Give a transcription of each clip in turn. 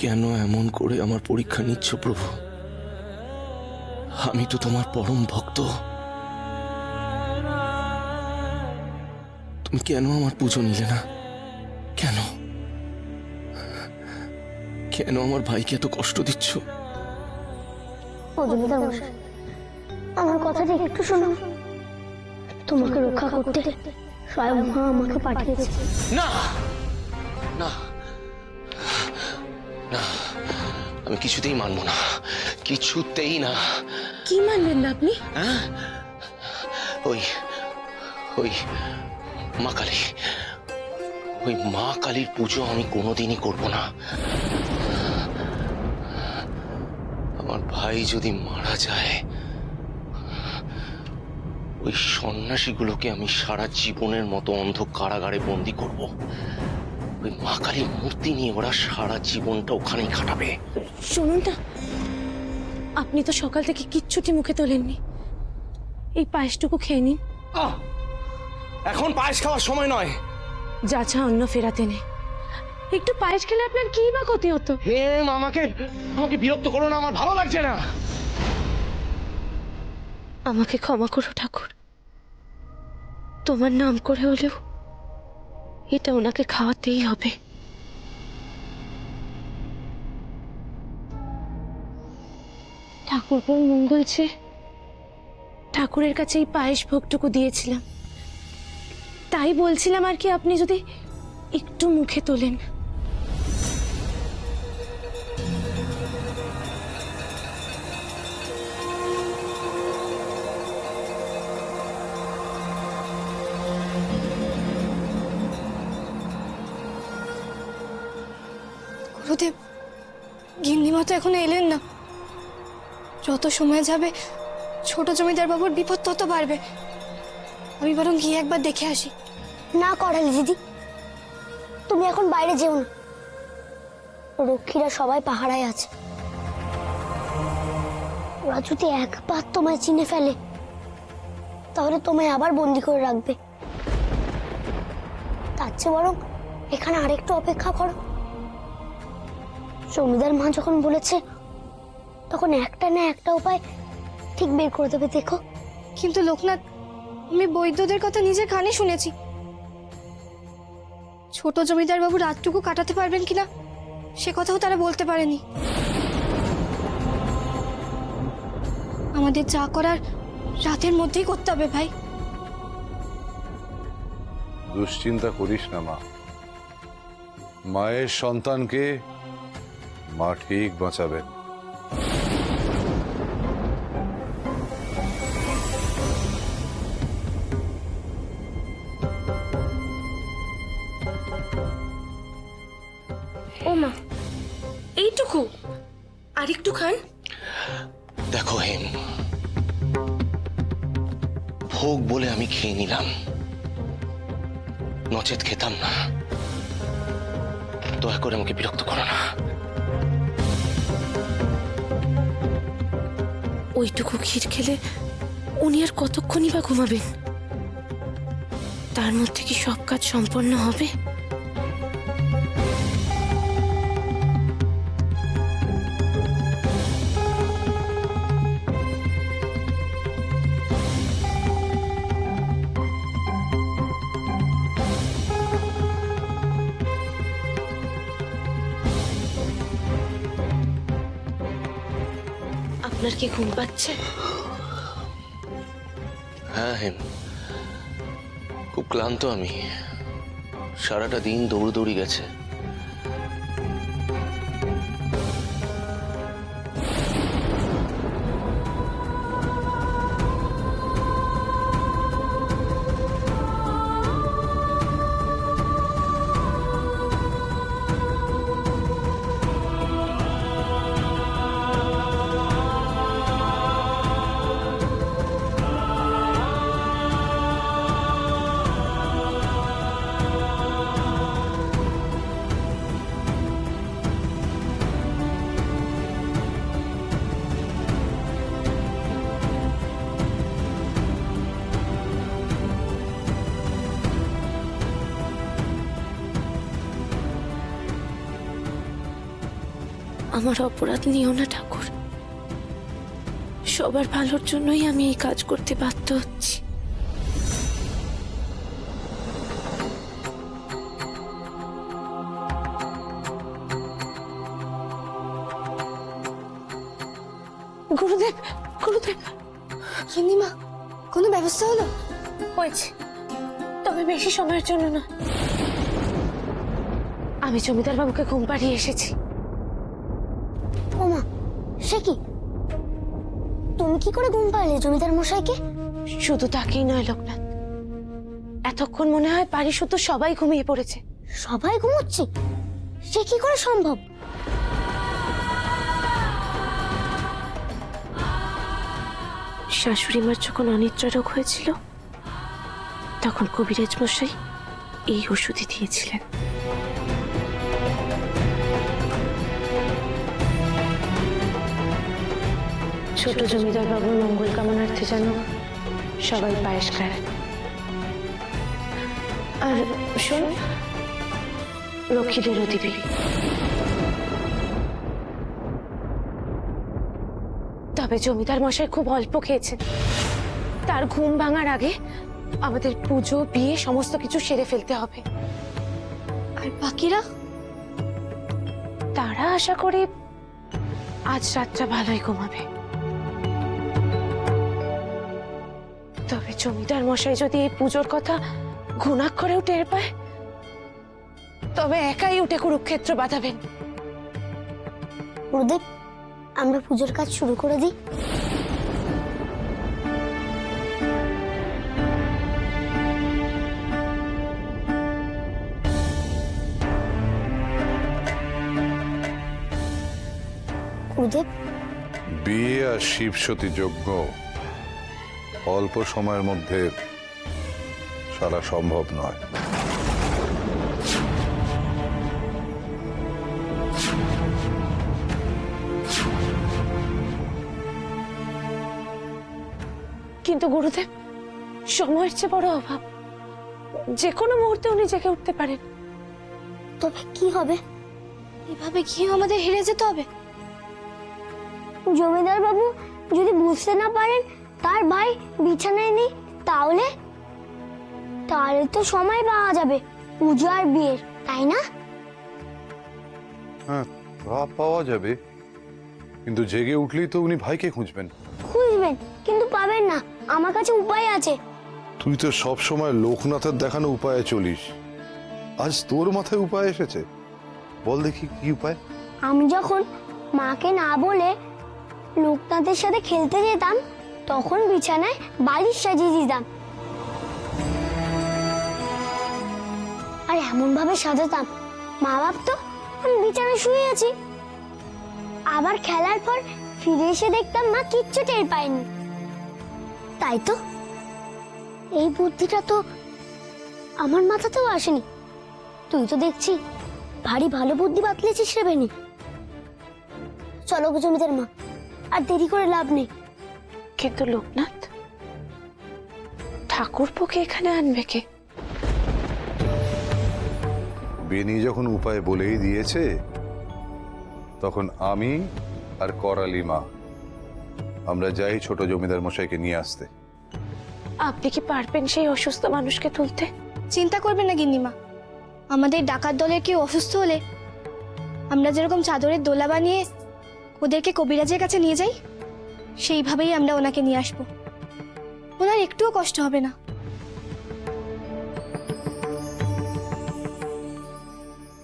কেন এমন করে আমার পরীক্ষা নিচ্ছ প্রভু? আমি তো তোমার পরম ভক্ত। তুমি কেন আমার পুজো নিলে না? কেন কেন আমার ভাইকে এত কষ্ট দিচ্ছ? ও জমিদার মশাই, আমার কথাটা একটু শোনো। তোমাকে রক্ষা করতে স্বয়ং মা আমাকে পাঠিয়েছে। না না না, আমি কিছুতেই মানবো না, কিছুতেই না। কি মানবেন না আপনি? হ্যাঁ, ওই ওই মা কালী, ওই মা কালীর পুজো আমি কোনোদিনই করব না। আমার ভাই যদি মারা যায়, ওই সন্ন্যাসীগুলোকে আমি সারা জীবনের মতো অন্ধ কারাগারে বন্দি করব। ওই মা কালীর মূর্তি নিয়ে ওরা সারা জীবনটা ওখানেই কাটাবে। শুনুন না, আপনি তো সকাল থেকে কিচ্ছুটি মুখে তোলেননি। এই পায়েসটুকু খেয়ে নিন। এখন পায়েস খাওয়ার সময় নয়। যাছা অন্ন ফেরাতে নেই। একটু পায়েস খেলে আপনার কি বা ক্ষতি হতো? হেম, আমাকে আমাকে বিরক্ত করো না, আমার ভালো লাগছে না। আমাকে ক্ষমা করো ঠাকুর, তোমার নাম করে হলেও এটা ওনাকে খাওয়াতেই হবে। ঠাকুর মঙ্গল চেয়ে ঠাকুরের কাছে এই পায়েস ভোগটুকু দিয়েছিলাম, তাই বলছিলাম আর কি, আপনি যদি একটু মুখে তোলেন। গুরুদেব, গিন্নিমা তো এখনো এলেন না। যত সময় যাবে ছোট জমিদার বাবুর বিপদ তত বাড়বে। আমি বরং গিয়ে একবার দেখে আসি। না করালি দিদি, তুমি এখন বাইরে যেও না। রক্ষীরা সবাই পাহারায় আছে। ওরা যদি একবার তোমায় চিনে ফেলে, তাহলে তোমায় আবার বন্দি করে রাখবে। তার চেয়ে বরং এখানে আরেকটু অপেক্ষা করো। জমিদার মা যখন বলেছে, তখন একটা না একটা উপায় ঠিক বের করে দেবে, দেখো। কিন্তু লোকনাথ, আমি বৈদ্যদের কথা নিজের কানে শুনেছি। ছোট জমিদার বাবু রাতটুকু কাটাতে পারবেন কিনা সে কথাও তারা বলতে পারেনি। আমাদের যা করার রাতের মধ্যেই করতে হবে ভাই। দুশ্চিন্তা করিস না মা, মায়ের সন্তানকে মা ঠিক বাঁচাবেন। ও মা, এইটুকু আর একটু খান। দেখো হেম, ভোগ বলে আমি খেয়ে নিলাম, নচেত খেতাম না। দয়া করে আমাকে বিরক্ত করো না। ওইটুকু ক্ষীর খেলে উনি আর কতক্ষণই বা ঘুমাবেন? তার মধ্যে কি সব কাজ সম্পন্ন হবে? আপনার কি ঘুম পাচ্ছে? হ্যাঁ হেম, খুব ক্লান্ত আমি। সারাটা দিন দৌড়দৌড়ি গেছে। আমার অপরাধ নিও না ঠাকুর। সবার ভালোর জন্যই আমি এই কাজ করতে বাধ্য হচ্ছি। গুরুদেব, গুরুদেব। গিন্নিমা, কোনো ব্যবস্থা হলো? হয়েছে, তবে বেশি সময়ের জন্য না। আমি জমিদার বাবুকে ঘুম পাড়িয়ে এসেছি। ওমা, সে কি? তুমি কি করে ঘুম পাড়লে জমিদার মশাইকে? শুধু তাকেই নয় লোকনাথ, এতক্ষণ মনে হয় বাড়ি শুধু সবাই ঘুমিয়ে পড়েছে। সবাই ঘুমোচ্ছে, সে কি করে সম্ভব? শাশুড়ি মার যখন অনিদ্রা রোগ হয়েছিল, তখন কবিরাজ মশাই এই ওষুধই দিয়েছিলেন। ছোট জমিদার বাবুর মঙ্গল কামনার্থে যেন সবাই পায়েস খায়। আর শোন, রক্ষীদেরও দিবি। তবে জমিদার মশাই খুব অল্প খেয়েছেন। তার ঘুম ভাঙার আগে আমাদের পুজো, বিয়ে সমস্ত কিছু সেরে ফেলতে হবে। আর বাকিরা? তারা আশা করি আজ রাতটা ভালোই ঘুমাবে। তবে জমিদার মশাই যদি এই পুজোর কথা ঘুণাক্ষরেও টের পায়, তবে একাই উঠে কুরুক্ষেত্র বাঁধাবেন। গুরুদেব, আমরা পুজোর কাজ শুরু করে দিই। গুরুদেব, বিয়ে আর শিবসতী যজ্ঞ অল্প সময়ের মধ্যে সারা সম্ভব নয়। কিন্তু গুরুদেব, সময়ের চেয়ে বড় অভাব। যে কোনো মুহূর্তে উনি জেগে উঠতে পারেন। তবে কি হবে? এভাবে গিয়ে আমাদের হেরে যেতে হবে। জমিদার বাবু যদি বুঝতে না পারেন তার ভাই বিছানায় নেই, তাহলে তাহলে তো সময় পাওয়া যাবে পুজো আর বিয়ের, তাই না? হ্যাঁ, তা পাওয়া যাবে, কিন্তু জেগে উঠলেই তো উনি ভাইকে খুঁজবেন। খুঁজবেন, কিন্তু পাবেন না। আমার কাছে উপায় আছে। তুই তো সব সময় লোকনাথের দেখানো উপায়ে চলিস, আজ তোর মাথায় উপায় এসেছে। বল দেখি কি উপায়? আমি যখন মাকে না বলে লোকনাথের সাথে খেলতে যেতাম, তখন বিছানায় বালিশ সাজিয়ে দিতাম, আর এমন ভাবে সাজাতাম মা ভাবতো আমি বিছানায় শুয়ে আছি। আবার খেলার পর ফিরে এসে দেখতাম মা কিচ্ছু টের পায়নি। তাই তো এই বুদ্ধিটা তো আমার মাথাতেও আসেনি। তুই তো দেখছি ভারী ভালো বুদ্ধি বাতলেছিস রে বেনি। চলো গো জমিদার মা, আর দেরি করে লাভ নেই। কিন্তু লোকনাথ, ঠাকুরপোকে এখানে আনবে কে? বেনি যখন উপায় বলেই দিয়েছে, তখন আমি আর করালি মা আমরা যাই ছোট জমিদার মশাইকে নিয়ে আসতে। আপনি কি পারবেন সেই অসুস্থ মানুষকে তুলতে? চিন্তা করবেন না গিন্নিমা, আমাদের ডাকাত দলের কেউ অসুস্থ হলে আমরা যেরকম চাদরের দোলা বানিয়ে ওদেরকে কবিরাজের কাছে নিয়ে যাই, সেইভাবেই আমরা ওনাকে নিয়ে আসবো। ওনার একটুও কষ্ট হবে না।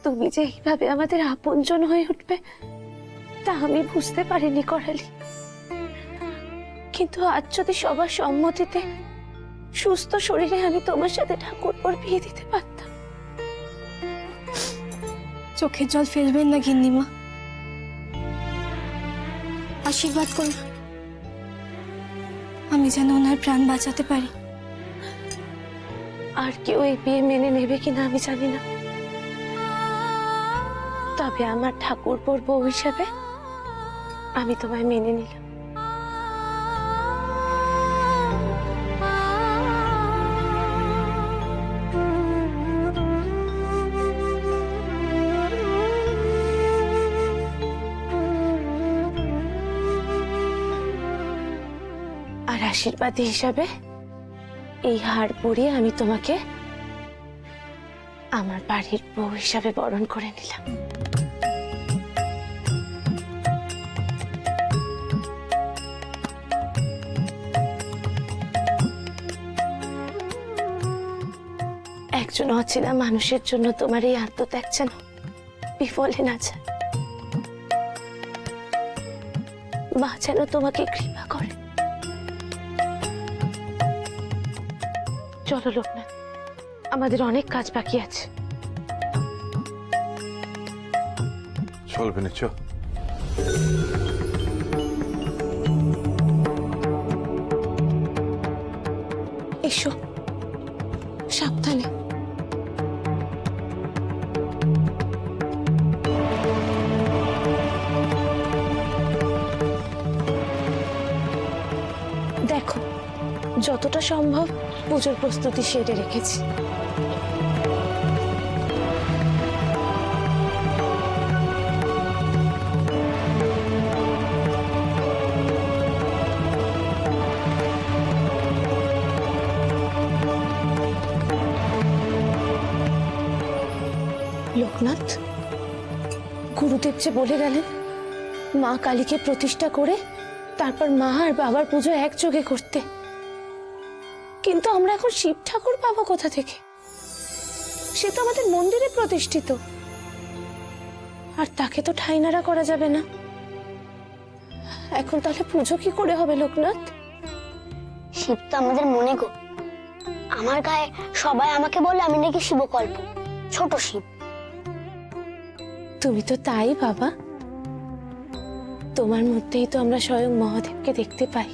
তুমি যে এইভাবে আমাদের আপনজন হয়ে উঠবে তা আমি বুঝতে পারিনি করালি। কিন্তু আজ যদি সবার সম্মতিতে সুস্থ শরীরে আমি তোমার সাথে ঠাকুরপোর বিয়ে দিতে পারতাম। চোখের জল ফেলবেন না গিন্নিমা, আশীর্বাদ করুন আমি যেন ওনার প্রাণ বাঁচাতে পারি। আর কেউ এই বিয়ে মেনে নেবে কিনা আমি জানি না, তবে আমার ঠাকুরপোর বউ হিসাবে আমি তোমায় মেনে নিলাম। আশীর্বাদী হিসাবে এই হার পরিয়ে আমি তোমাকে আমার বাড়ির বউ হিসাবে বরণ করে নিলাম। একজন অচেনা মানুষের জন্য তোমার এই আত্মত্যাগ যেন বিফলে না যায়। মা যেন তোমাকে কৃপা করে। চলো লোকনাথ, আমাদের অনেক কাজ বাকি আছে। চলবে না, চ। এসো, সাবধানে। দেখো, যতটা সম্ভব পুজোর প্রস্তুতি সেরে রেখেছি। লোকনাথ, গুরুদেব যে বলে গেলেন মা কালীকে প্রতিষ্ঠা করে তারপর মা আর বাবার পুজো একযোগে করতে, কিন্তু আমরা এখন শিব ঠাকুর পাবো কোথা থেকে? সে তো আমাদের মন্দিরে প্রতিষ্ঠিত, আর তাকে তো ঠাঁই নাড়া করা যাবে না। এখন তাহলে পুজো কি করে হবে লোকনাথ? শিব তো আমাদের মনে গো। আমার গায়ে সবাই আমাকে বলে আমি নাকি শিবকল্প, ছোট শিব। তুমি তো তাই বাবা, তোমার মধ্যেই তো আমরা স্বয়ং মহাদেবকে দেখতে পাই।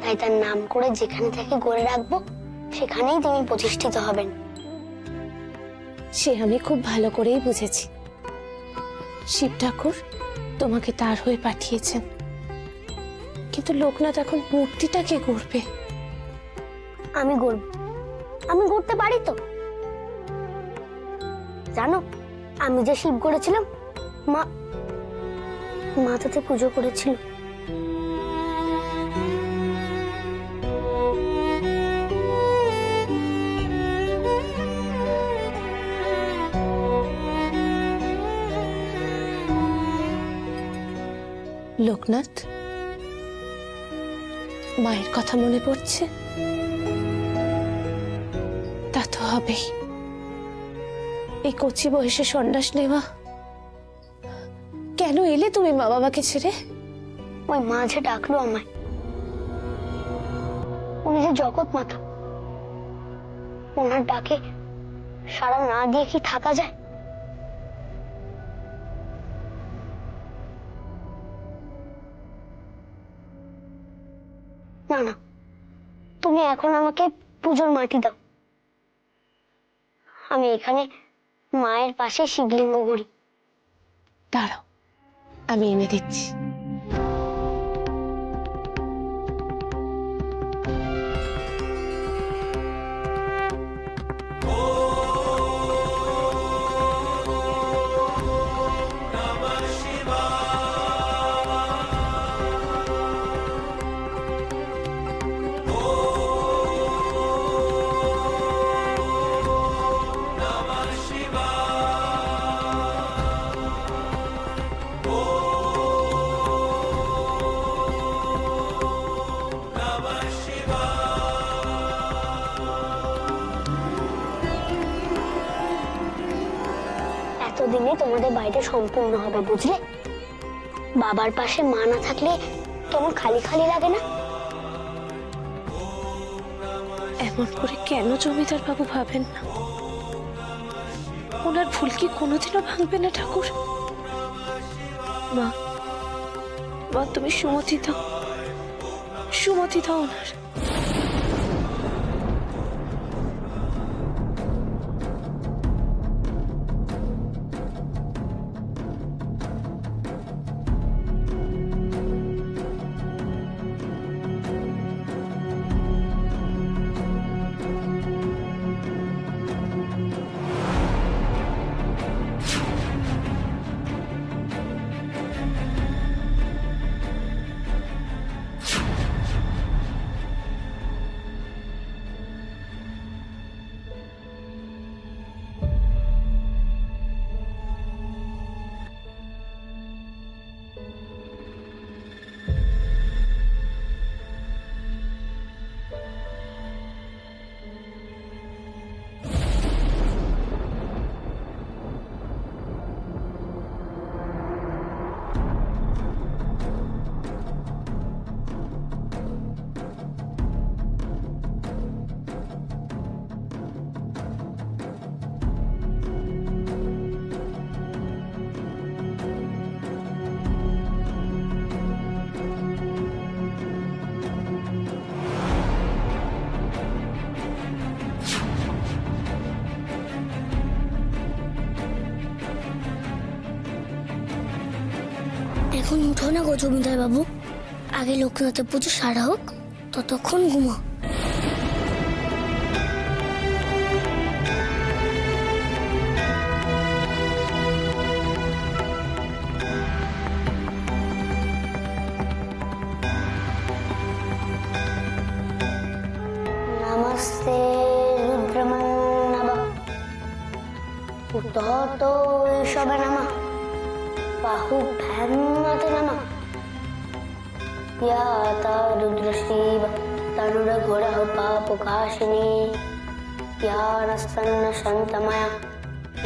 তাই তার নাম করে যেখানে থেকে গড়ে রাখবো সেখানেই তুমি প্রতিষ্ঠিত হবেন। সে আমি খুব ভালো করেই বুঝেছি। শিব ঠাকুর তোমাকে তার হয়ে পাঠিয়েছেন, কিন্তু লোকনাথ এখন মূর্তিটা কে গড়বে? আমি গড়ব, আমি গড়তে পারি তো। জানো, আমি যে শিব গড়েছিলাম, মা তাতে পুজো করেছিল। লোকনাথ, মায়ের কথা মনে পড়ছে? তা তো হবেই। এই কচি বয়সে সন্ন্যাস নেওয়া। কেন এলে তুমি মা বাবাকে ছেড়ে? ওই মা যে ডাকলো আমায়, উনি যে জগৎ মাতা, ওনার ডাকে সাড়া না দিয়ে কি থাকা যায়? না না, তুমি এখন আমাকে পুজোর মাটি দাও। আমি এখানে মায়ের পাশে শিবলিঙ্গ গড়ি। দাঁড়াও, আমি এনে দিচ্ছি। এতদিনে তোমাদের বাড়িটা সম্পূর্ণ হবে, বুঝলে? বাবার পাশে মা না থাকলে কেমন খালি খালি লাগে না? এমন করে কেন জমিদার বাবু ভাবেন না? ওনার ভুল কি কোনোদিনও ভাঙবে না ঠাকুর? মা, মা তুমি সুমতি দাও, সুমতি দাও ওনার। এখন উঠো না গো জমিদার বাবু, আগে লোকনাথের পুজো সারা হোক, ততক্ষণ ঘুমো। नमस्ते रुद्रमन्नभः उद्धतो ऋषभ नमः बाहुभ्यान्मते नमः याता रुद्रशीव तनुरघोरः पापकाशिनी या नस्तन्न शन्तमया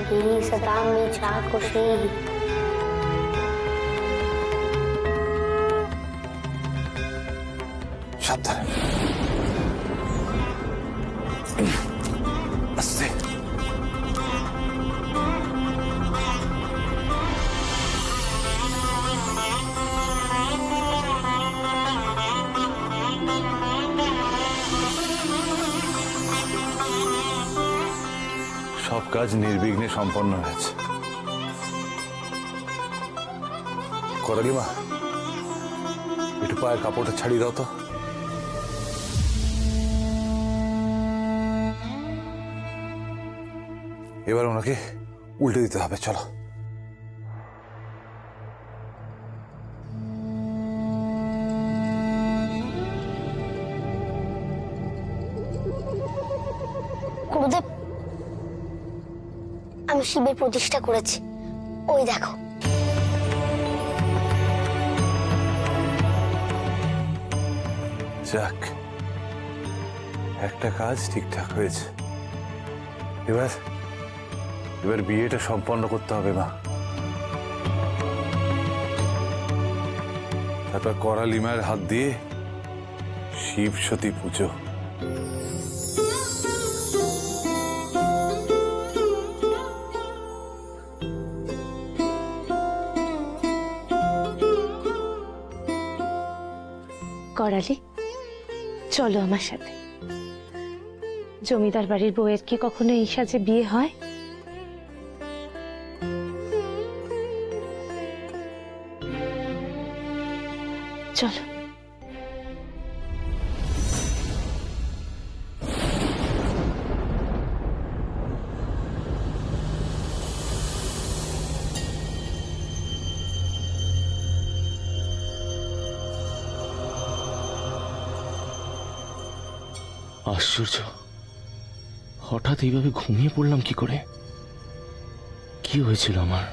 गीसतां मे चाकुशीः সাবধানে আস্তে। সব কাজ নির্বিঘ্নে সম্পন্ন হয়েছে। করালি মা, একটু পায়ের কাপড়টা ছাড়িয়ে দাও তো। এবার ওনাকে উল্টে দিতে হবে, চলো। গুরুদেব, আমি শিবের প্রতিষ্ঠা করেছি, ওই দেখো। যাক, একটা কাজ ঠিকঠাক হয়েছে। এবার এবার বিয়েটা সম্পন্ন করতে হবে মা। তারপর করালি মায়ের হাত দিয়ে শিব সতী পুজো। করালি, চলো আমার সাথে। জমিদার বাড়ির বউয়ের কি কখনো এই সাজে বিয়ে হয়? চলো। আশ্চর্য, হঠাৎ এইভাবে ঘুমিয়ে পড়লাম কি করে? কি হয়েছিল আমার?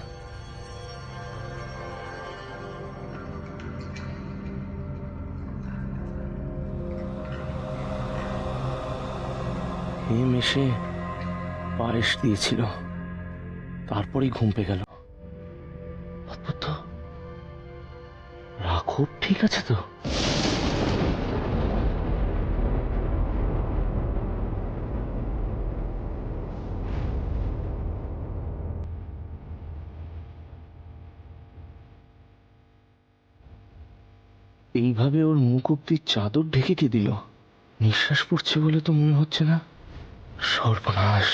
হেম এসে পায়েস দিয়েছিল, তারপরেই ঘুম পেয়ে গেল। অদ্ভুত তো, রাঘব ঠিক আছে তো? এইভাবে ওর মুখ অব্দি চাদর ঢেকে কে দিল? নিঃশ্বাস পড়ছে বলে তো মনে হচ্ছে না। সর্বনাশ!